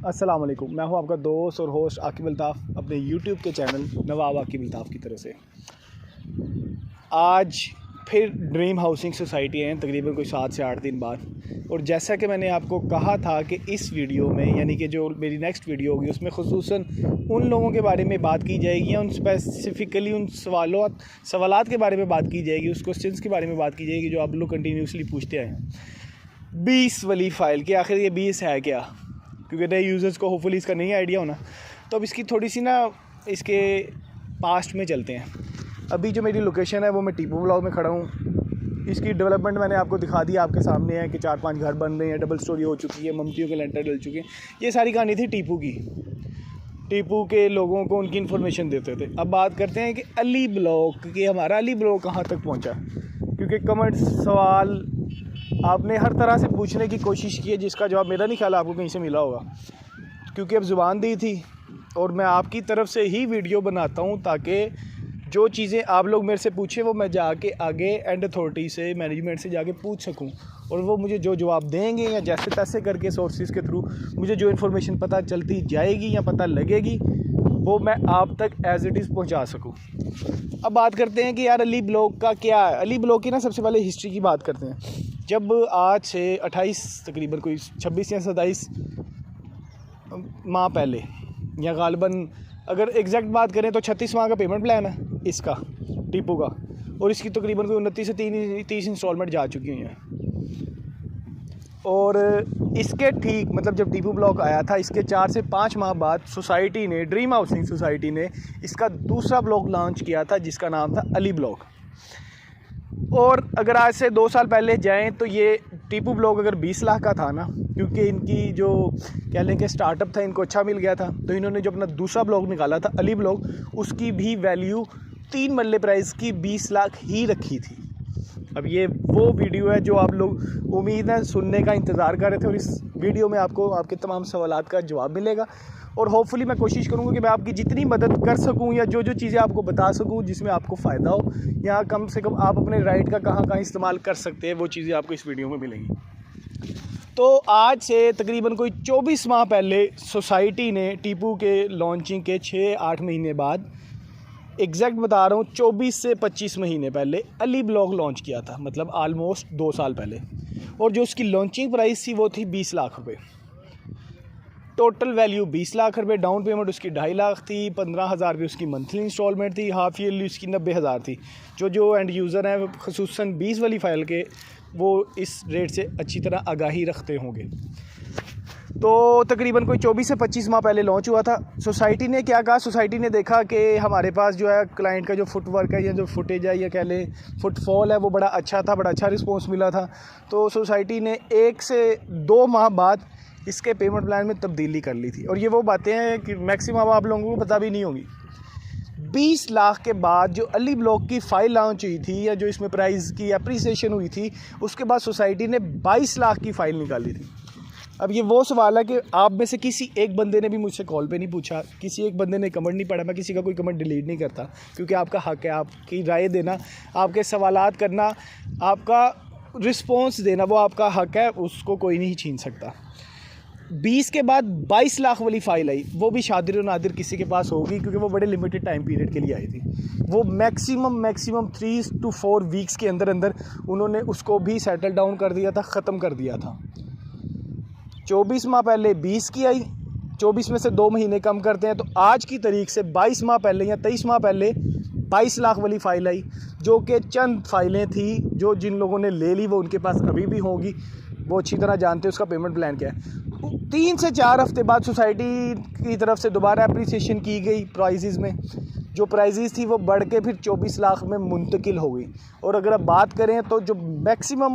अस्सलाम वालेकुम। मैं हूं आपका दोस्त और होस्ट आकिब अल्ताफ़ अपने यूट्यूब के चैनल नवाब आकिब अल्ताफ़ की तरफ से। आज फिर ड्रीम हाउसिंग सोसाइटी हैं तकरीबन कोई 7 से 8 दिन बाद। और जैसा कि मैंने आपको कहा था कि इस वीडियो में यानी कि जो मेरी नेक्स्ट वीडियो होगी उसमें ख़ुसूसन उन लोगों के बारे में बात की जाएगी या उन स्पेसिफ़िकली उन सवालात के बारे में बात की जाएगी, उस क्वेश्चंस के बारे में बात की जाएगी जो आप लोग कंटिन्यूसली पूछते आए हैं। 20 वाली फ़ाइल कि आखिर ये 20 है क्या, क्योंकि नए यूज़र्स को होपफुली इसका नहीं आइडिया होना। तो अब इसकी थोड़ी सी ना इसके पास्ट में चलते हैं। अभी जो मेरी लोकेशन है वो मैं टीपू ब्लॉक में खड़ा हूँ। इसकी डेवलपमेंट मैंने आपको दिखा दिया, आपके सामने है कि 4-5 घर बन रहे हैं, डबल स्टोरी हो चुकी है, ममतियों के लेंटर डल चुके हैं। ये सारी कहानी थी टीपू की। टीपू के लोगों को उनकी इन्फॉर्मेशन देते थे। अब बात करते हैं कि अली ब्लॉक कि हमारा अली ब्लॉक कहाँ तक पहुँचा, क्योंकि कमेंट सवाल आपने हर तरह से पूछने की कोशिश की है जिसका जवाब मेरा नहीं ख्याल आपको कहीं से मिला होगा, क्योंकि अब ज़ुबान दी थी और मैं आपकी तरफ से ही वीडियो बनाता हूं ताकि जो चीज़ें आप लोग मेरे से पूछें वो मैं जाके आगे एंड अथॉरिटी से, मैनेजमेंट से जाके पूछ सकूं और वो मुझे जो जवाब देंगे या जैसे तैसे करके सोर्सेज़ के थ्रू मुझे जो इन्फॉर्मेशन पता चलती जाएगी या पता लगेगी वो मैं आप तक एज़ इट इज़ पहुँचा सकूँ। अब बात करते हैं कि यार अली ब्लॉक का क्या है। अली ब्लॉक की ना सबसे पहले हिस्ट्री की बात करते हैं। जब आज से 28 तकरीबन कोई 26 या 27 माह पहले या गालिबन अगर एग्जैक्ट बात करें तो 36 माह का पेमेंट प्लान है इसका टीपू का, और इसकी तकरीबन कोई 29 से 30 इंस्टॉलमेंट जा चुकी हुई हैं। और इसके ठीक मतलब जब टीपू ब्लॉक आया था इसके 4 से 5 माह बाद सोसाइटी ने, ड्रीम हाउसिंग सोसाइटी ने इसका दूसरा ब्लॉक लॉन्च किया था जिसका नाम था अली ब्लॉक। और अगर आज से 2 साल पहले जाएं तो ये टीपू ब्लॉक अगर 20 लाख का था ना, क्योंकि इनकी जो कह लें कि स्टार्टअप था इनको अच्छा मिल गया था, तो इन्होंने जो अपना दूसरा ब्लॉक निकाला था अली ब्लॉक, उसकी भी वैल्यू 3 मरले प्राइस की 20 लाख ही रखी थी। अब ये वो वीडियो है जो आप लोग उम्मीद है सुनने का इंतज़ार कर रहे थे, और इस वीडियो में आपको आपके तमाम सवालात का जवाब मिलेगा। और होपफुली मैं कोशिश करूँगा कि मैं आपकी जितनी मदद कर सकूँ या जो जो चीज़ें आपको बता सकूँ जिसमें आपको फ़ायदा हो, या कम से कम आप अपने राइट का कहाँ कहाँ इस्तेमाल कर सकते हैं, वो चीज़ें आपको इस वीडियो में मिलेंगी। तो आज से तकरीबन कोई 24 माह पहले सोसाइटी ने टीपू के लॉन्चिंग के 6-8 महीने बाद, एग्जैक्ट बता रहा हूँ 24 से 25 महीने पहले अली ब्लॉक लॉन्च किया था, मतलब आलमोस्ट 2 साल पहले। और जो उसकी लॉन्चिंग प्राइस थी वो थी 20 लाख रुपए। टोटल वैल्यू 20 लाख रुपए, डाउन पेमेंट उसकी 2.5 लाख थी, 15,000 रुपये उसकी मंथली इंस्टॉलमेंट थी, हाफ ईयरली उसकी 90,000 थी। जो एंड यूज़र हैं ख़ुसूसन 20 वाली फ़ाइल के वो इस रेट से अच्छी तरह आगाही रखते होंगे। तो तकरीबन कोई 24 से 25 माह पहले लॉन्च हुआ था। सोसाइटी ने क्या कहा, सोसाइटी ने देखा कि हमारे पास जो है क्लाइंट का जो फुटवर्क है या जो फुटेज है या कह लें फुटफॉल है वो बड़ा अच्छा था, बड़ा अच्छा रिस्पॉन्स मिला था। तो सोसाइटी ने 1 से 2 माह बाद इसके पेमेंट प्लान में तब्दीली कर ली थी। और ये वो बातें हैं कि मैक्सिमम आप लोगों को पता भी नहीं होगी। 20 लाख के बाद जो अली ब्लॉक की फ़ाइल लॉन्च हुई थी या जो इसमें प्राइस की एप्रिसिएशन हुई थी, उसके बाद सोसाइटी ने 22 लाख की फ़ाइल निकाली थी। अब ये वो सवाल है कि आप में से किसी एक बंदे ने भी मुझसे कॉल पे नहीं पूछा, किसी एक बंदे ने कमेंट नहीं पढ़ा। मैं किसी का कोई कमेंट डिलीट नहीं करता, क्योंकि आपका हक़ है आपकी राय देना, आपके सवालात करना, आपका रिस्पॉन्स देना, वो आपका हक़ है, उसको कोई नहीं छीन सकता। 20 के बाद 22 लाख वाली फ़ाइल आई, वो भी शादिर और नादिर किसी के पास होगी, क्योंकि वो बड़े लिमिटेड टाइम पीरियड के लिए आई थी। वो मैक्सिमम 3 से 4 वीक्स के अंदर अंदर उन्होंने उसको भी सेटल डाउन कर दिया था, ख़त्म कर दिया था। 24 माह पहले 20 की आई, 24 में से 2 महीने कम करते हैं तो आज की तारीख से 22 माह पहले या 23 माह पहले 22 लाख वाली फ़ाइल आई, जो कि चंद फ़ाइलें थी जो जिन लोगों ने ले ली वो उनके पास अभी भी होंगी, वो अच्छी तरह जानते हैं उसका पेमेंट प्लान क्या है। 3 से 4 हफ्ते बाद सोसाइटी की तरफ से दोबारा एप्रिसिएशन की गई प्राइजेज़ में, जो प्राइजेज़ थी वो बढ़ के फिर 24 लाख में मुंतकिल हो गई। और अगर आप बात करें तो जो मैक्सिमम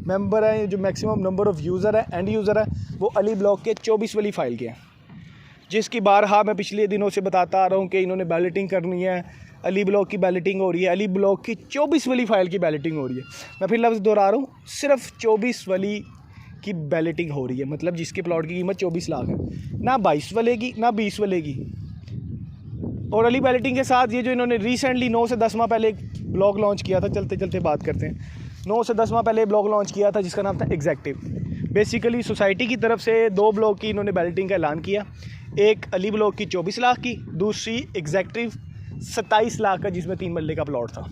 मेंबर हैं, जो मैक्सिमम नंबर ऑफ़ यूज़र है, एंड यूज़र है, वो अली ब्लॉक के 24 वाली फ़ाइल के हैं, जिसकी बारहा मैं पिछले दिनों से बताता आ रहा हूँ कि इन्होंने बैलेटिंग करनी है। अली ब्लॉक की बैलेटिंग हो रही है, अली ब्लॉक की 24 वाली फ़ाइल की बैलेटिंग हो रही है। मैं फिर लफ्ज़ दोहरा रहा हूँ, सिर्फ 24 वाली की बैलेटिंग हो रही है, मतलब जिसके प्लॉट की कीमत 24 लाख है, ना 22 वाले की ना 20 वाले की। और अली बैलेटिंग के साथ ये जो इन्होंने रिसेंटली 9 से 10 माह पहले एक ब्लॉग लॉन्च किया था, चलते चलते बात करते हैं। 9 से 10 माह पहले ब्लॉग लॉन्च किया था जिसका नाम था एग्जैक्टिव। बेसिकली सोसाइटी की तरफ से 2 ब्लॉक की इन्होंने बैलेटिंग का ऐलान किया। एक अली ब्लॉक की 24 लाख की, दूसरी एग्जैक्टिव 27 लाख का, जिसमें 3 मरले का प्लॉट था।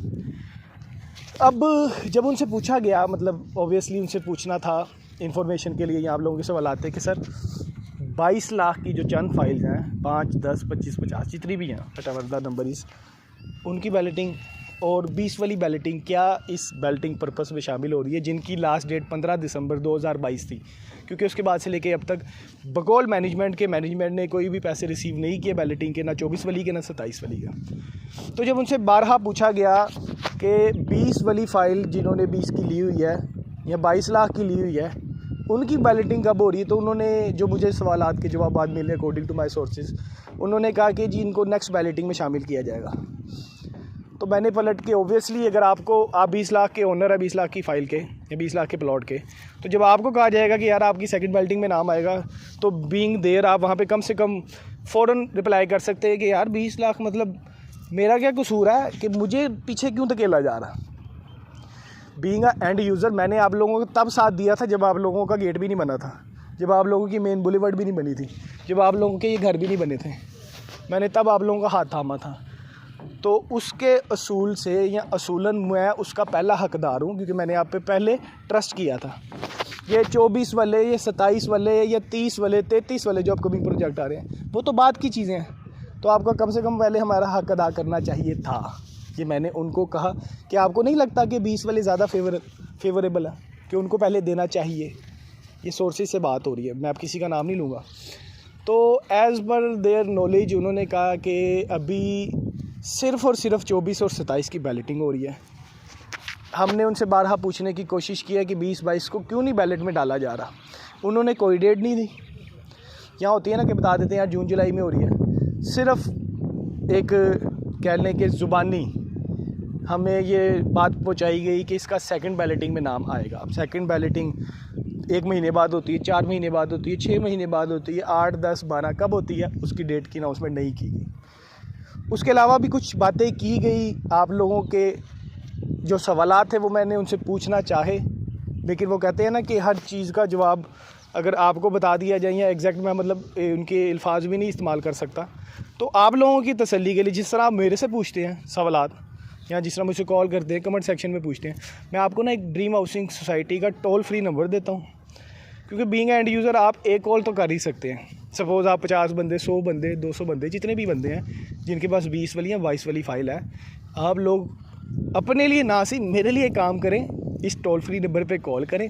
अब जब उनसे पूछा गया, मतलब ऑब्वियसली उनसे पूछना था इंफॉर्मेशन के लिए, यहाँ आप लोगों के सवाल आते हैं कि सर 22 लाख की जो चंद फाइल्स हैं, 5, 10, 25, 50 जितनी भी हैं, वट नंबर इस, उनकी बैलेटिंग और 20 वाली बैलेटिंग क्या इस बैलेटिंग पर्पस में शामिल हो रही है, जिनकी लास्ट डेट 15 दिसंबर 2022 थी, क्योंकि उसके बाद से लेके अब तक बकौल मैनेजमेंट ने कोई भी पैसे रिसीव नहीं किए बैलेटिंग के, ना 24 वाली के ना 27 वाली का। तो जब उनसे बारहा पूछा गया कि 20 वाली फ़ाइल जिन्होंने 20 की ली हुई है या 22 लाख की ली हुई है, उनकी बैलेटिंग कब हो रही है, तो उन्होंने जो मुझे सवालात के जवाब बाद मिले अकॉर्डिंग टू माई सोर्सेज, उन्होंने कहा कि जी इनको नेक्स्ट बैलेटिंग में शामिल किया जाएगा। तो मैंने पलट के, ओबियसली अगर आप 20 लाख के ओनर है, 20 लाख की फ़ाइल के या 20 लाख के प्लॉट के, तो जब आपको कहा जाएगा कि यार आपकी सेकंड बैलेटिंग में नाम आएगा, तो बीइंग देयर आप वहाँ पे कम से कम फ़ौरन रिप्लाई कर सकते हैं कि यार 20 लाख मतलब मेरा क्या कसूर है कि मुझे पीछे क्यों धकेला जा रहा। बीइंग अ एंड यूज़र मैंने आप लोगों को तब साथ दिया था जब आप लोगों का गेट भी नहीं बना था, जब आप लोगों की मेन बुलेवर्ड भी नहीं बनी थी, जब आप लोगों के ये घर भी नहीं बने थे, मैंने तब आप लोगों का हाथ थामा था। तो उसके असूल से या असूलन मैं उसका पहला हकदार हूँ, क्योंकि मैंने आप पे पहले ट्रस्ट किया था। ये 24 वाले, ये 27 वाले, या 30 वाले, 33 वाले जो अपकमिंग प्रोजेक्ट आ रहे हैं, वो तो बात की चीज़ें हैं, तो आपका कम से कम पहले हमारा हक अदा करना चाहिए था। ये मैंने उनको कहा कि आपको नहीं लगता कि 20 वाले ज़्यादा फेवरेबल है, कि उनको पहले देना चाहिए। ये सोर्सेज से बात हो रही है, मैं आप किसी का नाम नहीं लूँगा। तो एज़ पर देयर नॉलेज उन्होंने कहा कि अभी सिर्फ़ और सिर्फ 24 और 27 की बैलेटिंग हो रही है। हमने उनसे बारहा पूछने की कोशिश की है कि 20-22 को क्यों नहीं बैलेट में डाला जा रहा, उन्होंने कोई डेट नहीं दी। यहाँ होती है ना कि बता देते हैं यार जून जुलाई में हो रही है, सिर्फ एक कह लें कि ज़ुबानी हमें ये बात पहुँचाई गई कि इसका सेकंड बैलेटिंग में नाम आएगा। अब सेकंड बैलेटिंग 1 महीने बाद होती है, 4 महीने बाद होती है, 6 महीने बाद होती है, 8, 10, 12 कब होती है, उसकी डेट की अनाउंसमेंट नहीं की गई। उसके अलावा भी कुछ बातें की गई, आप लोगों के जो सवालात थे वो मैंने उनसे पूछना चाहे, लेकिन वो कहते हैं ना कि हर चीज़ का जवाब अगर आपको बता दिया जाए या एग्जैक्ट मैं मतलब उनके अल्फाज भी नहीं इस्तेमाल कर सकता। तो आप लोगों की तसल्ली के लिए जिस तरह आप मेरे से पूछते हैं सवालात, या जिस तरह मुझे कॉल करते हैं, कमेंट सेक्शन में पूछते हैं, मैं आपको ना एक ड्रीम हाउसिंग सोसाइटी का टोल फ्री नंबर देता हूँ, क्योंकि बीइंग एंड यूज़र आप एक कॉल तो कर ही सकते हैं। सपोज़ आप 50 बंदे, 100 बंदे, 200 बंदे, जितने भी बंदे हैं जिनके पास 20 वाली या 22 वाली फ़ाइल है, आप लोग अपने लिए ना सिर्फ मेरे लिए काम करें, इस टोल फ्री नंबर पे कॉल करें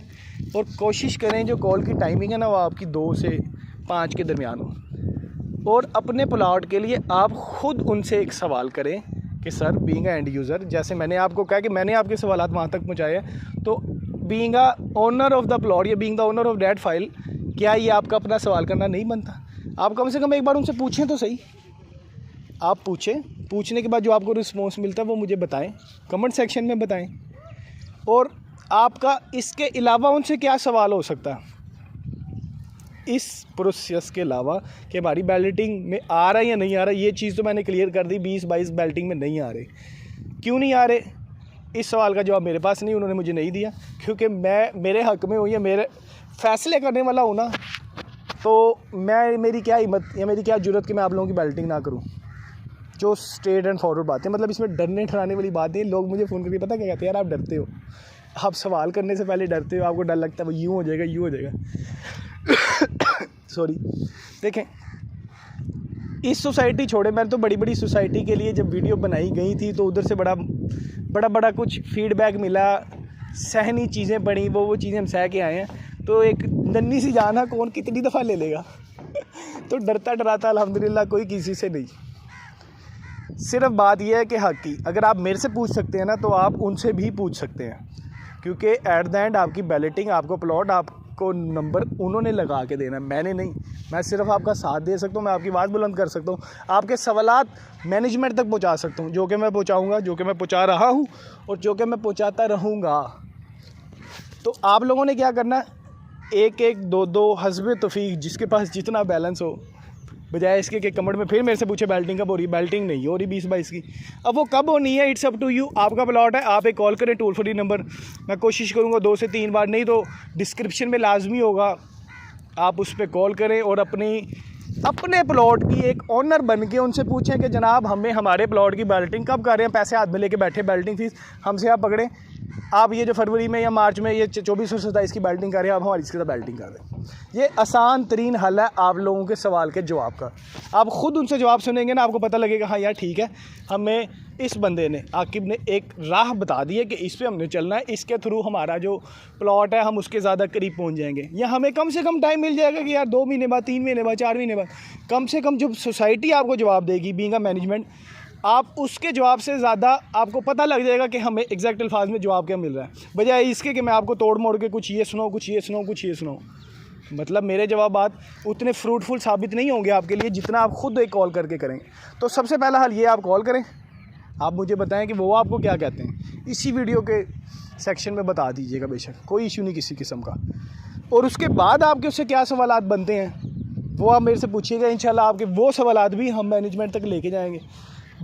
और कोशिश करें जो कॉल की टाइमिंग है ना वो आपकी 2 से 5 के दरमियान हो, और अपने प्लॉट के लिए आप ख़ुद उनसे एक सवाल करें कि सर बीइंग एंड यूज़र, जैसे मैंने आपको कहा कि मैंने आपके सवालात वहाँ तक पहुँचाए हैं, तो being a owner of the plot या being the owner of that file, क्या ये आपका अपना सवाल करना नहीं बनता? आप कम से कम एक बार उनसे पूछें तो सही। आप पूछें, पूछने के बाद जो आपको रिस्पॉन्स मिलता है वो मुझे बताएं, कमेंट सेक्शन में बताएं। और आपका इसके अलावा उनसे क्या सवाल हो सकता है इस प्रोसेस के अलावा कि हमारी बैलेटिंग में आ रहा है या नहीं आ रहा? ये चीज़ तो मैंने क्लियर कर दी, 20-22 बैलेटिंग में नहीं आ रहे। क्यों नहीं आ रहे, इस सवाल का जवाब मेरे पास नहीं, उन्होंने मुझे नहीं दिया, क्योंकि मैं मेरे हक़ में हूँ या मेरे फ़ैसले करने वाला हूँ ना, तो मेरी क्या हिम्मत या मेरी क्या ज़रूरत कि मैं आप लोगों की बैलेटिंग ना करूँ। जो स्ट्रेट एंड फॉरवर्ड बात है, मतलब इसमें डरने ठहराने वाली बात नहीं। लोग मुझे फ़ोन करके पता क्या कहते हैं, यार आप डरते हो, आप सवाल करने से पहले डरते हो, आपको डर लगता है वो यूँ हो जाएगा, यूँ हो जाएगा। सॉरी। देखें, इस सोसाइटी छोड़े, मैंने तो बड़ी बड़ी सोसाइटी के लिए जब वीडियो बनाई गई थी तो उधर से बड़ा कुछ फीडबैक मिला, सहनी चीज़ें पड़ी, वो चीज़ें हम सह के आए हैं। तो एक नन्ही सी जान है, कौन कितनी दफ़ा ले लेगा। तो डरता डराता अल्हम्दुलिल्लाह कोई किसी से नहीं। सिर्फ बात यह है कि हक़ की, अगर आप मेरे से पूछ सकते हैं ना तो आप उनसे भी पूछ सकते हैं, क्योंकि एट द एंड आपकी बैलेटिंग, आपको प्लॉट, आपको नंबर उन्होंने लगा के देना है, मैंने नहीं। मैं सिर्फ आपका साथ दे सकता हूँ, मैं आपकी आवाज़ बुलंद कर सकता हूँ, आपके सवालात मैनेजमेंट तक पहुँचा सकता हूँ, जो कि मैं पहुँचाऊँगा, जो कि मैं पहुँचा रहा हूँ और जो कि मैं पहुँचाता रहूँगा। तो आप लोगों ने क्या करना है, एक 2 हस्बे तौफीक जिसके पास जितना बैलेंस हो, बजाय इसके कि कमर में फिर मेरे से पूछे बेल्टिंग कब हो रही है। बेल्टिंग नहीं हो रही 20-22 की। अब वो कब होनी है, इट्स अप टू यू, आपका प्लॉट है। आप एक कॉल करें टोल फ्री नंबर, मैं कोशिश करूँगा 2 से 3 बार, नहीं तो डिस्क्रिप्शन में लाजमी होगा, आप उस पर कॉल करें और अपने प्लॉट की एक ओनर बन के उनसे पूछें कि जनाब हमें हमारे प्लॉट की बेल्टिंग कब कर रहे हैं। पैसे हाथ में लेके बैठे, बेल्टिंग फीस हमसे आप पकड़ें, आप ये जो फरवरी में या मार्च में ये 2427 की बेल्टिंग कर रहे हैं, आप हमारी इसके साथ बेल्टिंग कर दें। ये आसान तरीन हल है आप लोगों के सवाल के जवाब का। आप ख़ुद उनसे जवाब सुनेंगे ना, आपको पता लगेगा हाँ यार ठीक है, हमें इस बंदे ने, आकिब ने एक राह बता दी है कि इस पे हमने चलना है, इसके थ्रू हमारा जो प्लॉट है हम उसके ज़्यादा करीब पहुंच जाएंगे, या हमें कम से कम टाइम मिल जाएगा कि यार 2 महीने बाद, 3 महीने बाद, 4 महीने बाद, कम से कम जब सोसाइटी आपको जवाब देगी बीइंग अ मैनेजमेंट, आप उसके जवाब से ज़्यादा आपको पता लग जाएगा कि हमें एग्जैक्ट अल्फाज में जवाब क्या मिल रहा है, बजाय इसके कि मैं आपको तोड़ मोड़ के कुछ ये सुनाऊँ, कुछ ये सुनाऊँ, कुछ ये सुनाऊँ। मतलब मेरे जवाबात उतने फ्रूटफुल साबित नहीं होंगे आपके लिए जितना आप ख़ुद एक कॉल करके करेंगे। तो सबसे पहला हल ये, आप कॉल करें, आप मुझे बताएं कि वो आपको क्या कहते हैं, इसी वीडियो के सेक्शन में बता दीजिएगा, बेशक कोई इशू नहीं किसी किस्म का। और उसके बाद आपके उससे क्या सवालात बनते हैं वो आप मेरे से पूछिएगा, इंशाल्लाह आपके वो सवालात भी हम मैनेजमेंट तक लेके जाएंगे,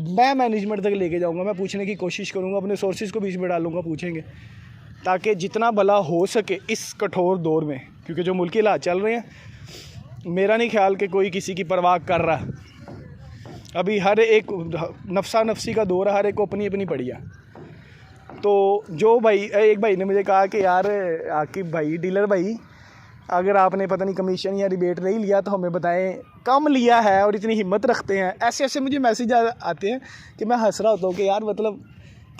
मैं मैनेजमेंट तक लेके जाऊंगा, मैं पूछने की कोशिश करूंगा, अपने सोर्सेज को बीच में डालूंगा, पूछेंगे, ताकि जितना भला हो सके इस कठोर दौर में, क्योंकि जो मुल्की हालात चल रहे हैं, मेरा नहीं ख्याल कि कोई किसी की परवाह कर रहा है। अभी हर एक नफसा नफसी का दौर है, हर एक को अपनी अपनी पड़ी है। तो जो भाई, एक भाई ने मुझे कहा कि यार आकिब भाई, डीलर भाई, अगर आपने पता नहीं कमीशन या रिबेट नहीं लिया तो हमें बताएं, कम लिया है और इतनी हिम्मत रखते हैं। ऐसे ऐसे मुझे मैसेज आते हैं कि मैं हंस रहा होता हूँ कि यार मतलब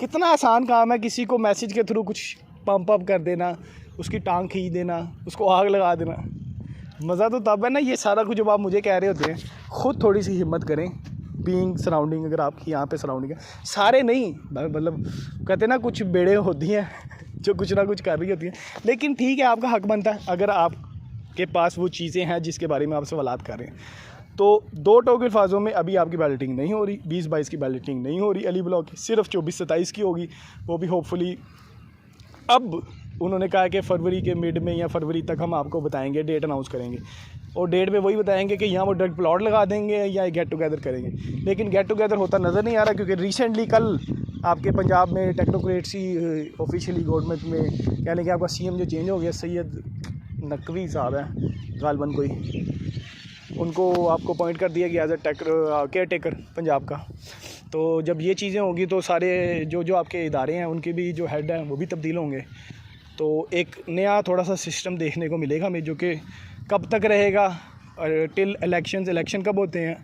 कितना आसान काम है किसी को मैसेज के थ्रू कुछ पंप अप कर देना, उसकी टांग खींच देना, उसको आग लगा देना। मज़ा तो तब है ना, ये सारा कुछ जब आप मुझे कह रहे होते हैं, ख़ुद थोड़ी सी हिम्मत करें। बीइंग सराउंडिंग, अगर आपकी यहाँ पे सराउंडिंग है, सारे नहीं, मतलब कहते हैं ना कुछ बेड़े होती हैं जो कुछ ना कुछ कर रही होती हैं, लेकिन ठीक है, आपका हक बनता है अगर आपके पास वो चीज़ें हैं जिसके बारे में आप सवालात कर रहे हैं। तो 2 टोक अल्फाजों में अभी आपकी बैलेटिंग नहीं हो रही, 20-22 की बैलेटिंग नहीं हो रही अली ब्लॉक की, सिर्फ 24-27 की होगी, वो भी होपफुली अब उन्होंने कहा कि फरवरी के मिड में या फरवरी तक हम आपको बताएंगे, डेट अनाउंस करेंगे, और डेट में वही बताएंगे कि यहाँ वो डायरेक्ट प्लॉट लगा देंगे या गेट टुगेदर करेंगे। लेकिन गेट टुगेदर होता नज़र नहीं आ रहा, क्योंकि रिसेंटली कल आपके पंजाब में टेक्नोक्रेट्सी ऑफिशियली गवर्नमेंट में यानी कि आपका सीएम जो चेंज हो गया, सैयद नकवी साहब हैं गालबन कोई, उनको आपको अपॉइंट कर दिया गया as a caretaker Punjab का। तो जब ये चीज़ें होंगी तो सारे जो आपके इदारे हैं उनके भी जो हेड हैं वो भी तब्दील होंगे। तो एक नया थोड़ा सा सिस्टम देखने को मिलेगा हमें, जो कि कब तक रहेगा, टिल इलेक्शन कब होते हैं।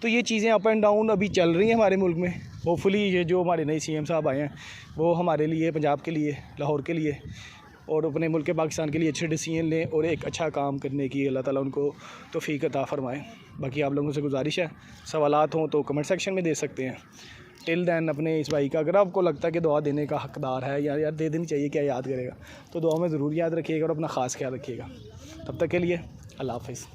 तो ये चीज़ें अप एंड डाउन अभी चल रही हैं हमारे मुल्क में। होपफुली ये जो हमारे नए सीएम साहब आए हैं वो हमारे लिए, पंजाब के लिए, लाहौर के लिए और अपने मुल्क के पाकिस्तान के लिए अच्छे डिसीजन लें और एक अच्छा काम करने की अल्लाह ताला उनको तौफीक अता फरमाए। बाकी आप लोगों से गुजारिश है, सवालात हों तो कमेंट सेक्शन में दे सकते हैं। टिल दैन अपने इस भाई का अगर आपको लगता है कि दुआ देने का हकदार है या यार दे देनी चाहिए, क्या याद करेगा, तो दुआ में ज़रूर याद रखिएगा और अपना ख़ास ख्याल रखिएगा। तब तक के लिए अल्लाह हाफ़िज़।